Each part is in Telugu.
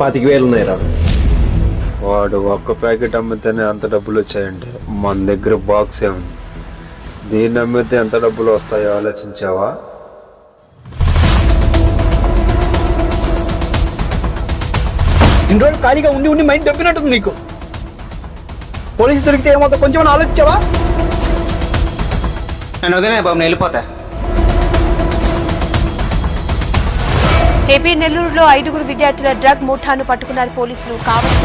25,000 ఉన్నాయిరా. వాడు ఒక్క ప్యాకెట్ అమ్మితేనే అంత డబ్బులు వచ్చాయంటే మన దగ్గర బాక్స్ ఉంది. దీన్ని అమ్మితే ఎంత డబ్బులు వస్తాయో ఆలోచించావా? ఇన్ని రోజులు ఖాళీగా ఉండి ఉండి మైండ్ దొబ్బినట్టుంది నీకు. పోలీసు దొరికితే ఏమవుతా కొంచెం ఆలోచించావా? నేను వదిలే బాబు, నేను వెళ్ళిపోతా. ఏపీ నెల్లూరులో 5 విద్యార్థుల డ్రగ్ ముఠాను పట్టుకున్నారు పోలీసులు. Kavali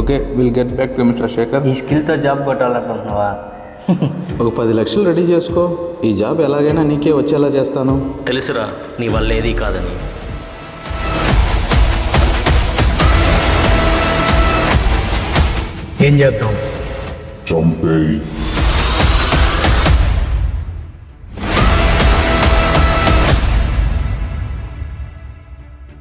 okay, will get back to mister Shekhar. ఈ స్కిల్తో జాబ్ కొట్టాలనుకుంటున్నావా? ఒక 10 లక్షలు రెడీ చేసుకో. ఈ జాబ్ ఎలాగైనా నీకే వచ్చేలా చేస్తాను. తెలుసురా, నీ వల్ల ఏదీ కాదని. ఏం చేద్దాం? చంపేయి.